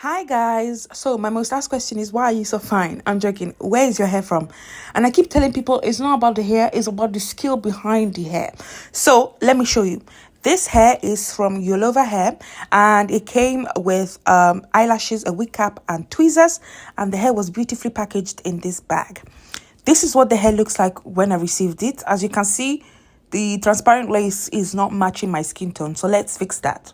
Hi guys, so my most asked question is, why are you so fine? I'm joking. Where is your hair from? And I keep telling people it's not about the hair, it's about the skill behind the hair. So let me show you. This hair is from Yolova hair, and it came with eyelashes, a wig cap and tweezers, and the hair was beautifully packaged in this bag. This is what the hair looks like when I received it. As you can see, the transparent lace is not matching my skin tone, so let's fix that.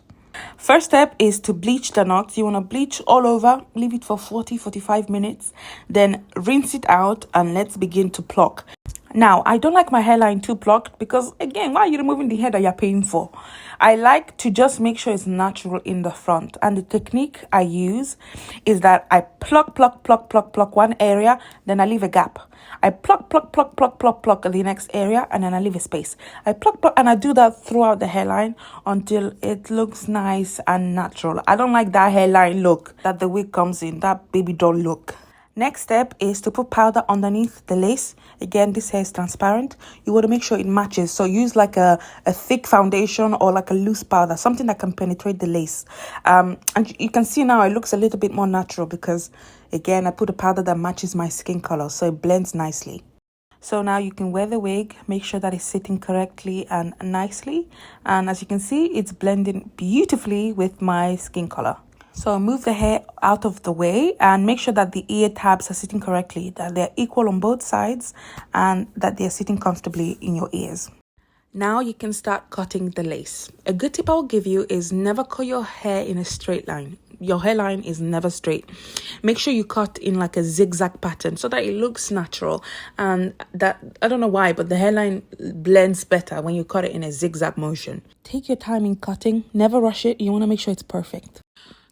First step is to bleach the knots. You want to bleach all over, leave it for 40-45 minutes, then rinse it out, and let's begin to pluck. Now, I don't like my hairline too plucked because, again, why are you removing the hair that you're paying for? I like to just make sure it's natural in the front. And the technique I use is that I pluck one area, then I leave a gap. I pluck the next area, and then I leave a space. I pluck, and I do that throughout the hairline until it looks nice and natural. I don't like that hairline look that the wig comes in, that baby doll look. Next step is to put powder underneath the lace. Again, this hair is transparent. You want to make sure it matches. So use like a thick foundation or like a loose powder, something that can penetrate the lace. And you can see now it looks a little bit more natural because, again, I put a powder that matches my skin color, so it blends nicely. So now you can wear the wig, make sure that it's sitting correctly and nicely. And as you can see, it's blending beautifully with my skin color. So move the hair out of the way and make sure that the ear tabs are sitting correctly, that they're equal on both sides and that they're sitting comfortably in your ears. Now you can start cutting the lace. A good tip I will give you is never cut your hair in a straight line. Your hairline is never straight. Make sure you cut in like a zigzag pattern so that it looks natural, and that, I don't know why, but the hairline blends better when you cut it in a zigzag motion. Take your time in cutting, never rush it. You want to make sure it's perfect.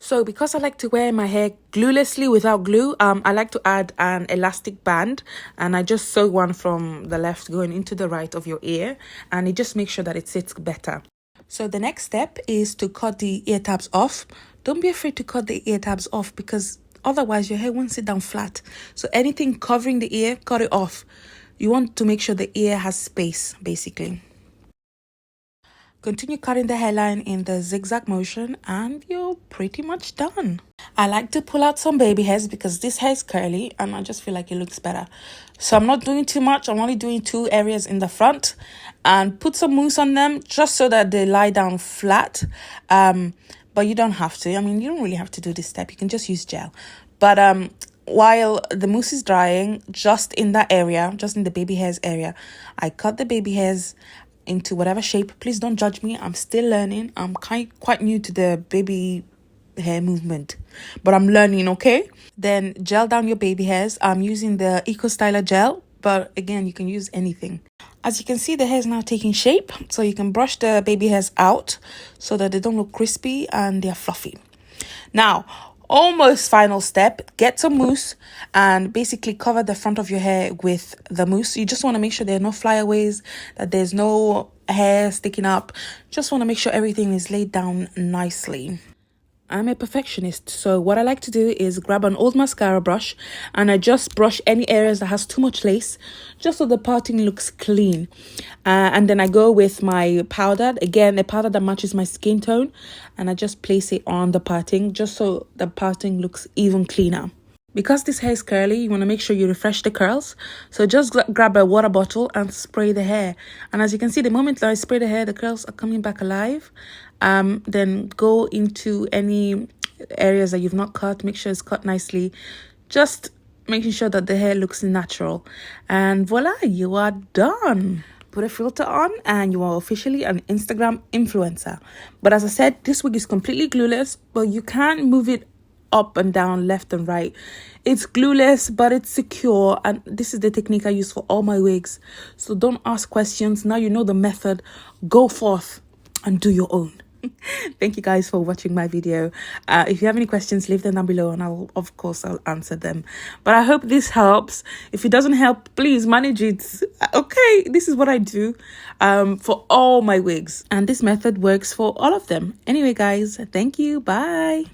So because I like to wear my hair gluelessly without glue, I like to add an elastic band, and I just sew one from the left going into the right of your ear, and it just makes sure that it sits better. So the next step is to cut the ear tabs off. Don't be afraid to cut the ear tabs off because otherwise your hair won't sit down flat. So anything covering the ear, cut it off. You want to make sure the ear has space, basically. Continue cutting the hairline in the zigzag motion and you're pretty much done. I like to pull out some baby hairs because this hair is curly and I just feel like it looks better. So I'm not doing too much. I'm only doing 2 areas in the front, and put some mousse on them just so that they lie down flat. But you don't have to. I mean, you don't really have to do this step. You can just use gel. But while the mousse is drying, just in that area, just in the baby hairs area, I cut the baby hairs into whatever shape. Please don't judge me. I'm still learning. I'm quite new to the baby hair movement, but I'm learning, okay? Then gel down your baby hairs. I'm using the Eco Styler gel, but again, you can use anything. As you can see, the hair is now taking shape, so you can brush the baby hairs out so that they don't look crispy and they're fluffy. Now, almost final step, get some mousse and basically cover the front of your hair with the mousse. You just want to make sure there are no flyaways, that there's no hair sticking up. Just want to make sure everything is laid down nicely. I'm a perfectionist, so what I like to do is grab an old mascara brush and I just brush any areas that has too much lace, just so the parting looks clean. And then I go with my powder, again a powder that matches my skin tone, and I just place it on the parting just so the parting looks even cleaner. Because this hair is curly, you want to make sure you refresh the curls. So just grab a water bottle and spray the hair. And as you can see, the moment that I spray the hair, the curls are coming back alive. Then go into any areas that you've not cut. Make sure it's cut nicely. Just making sure that the hair looks natural. And voila, you are done. Put a filter on and you are officially an Instagram influencer. But as I said, this wig is completely glueless, but you can move it up and down, left and right. It's glueless, but it's secure, and this is the technique I use for all my wigs. So don't ask questions. Now you know the method. Go forth and do your own. Thank you guys for watching my video. If you have any questions, leave them down below and I'll answer them. But I hope this helps. If it doesn't help, please manage it. Okay, this is what I do for all my wigs, and this method works for all of them. Anyway guys, thank you. Bye.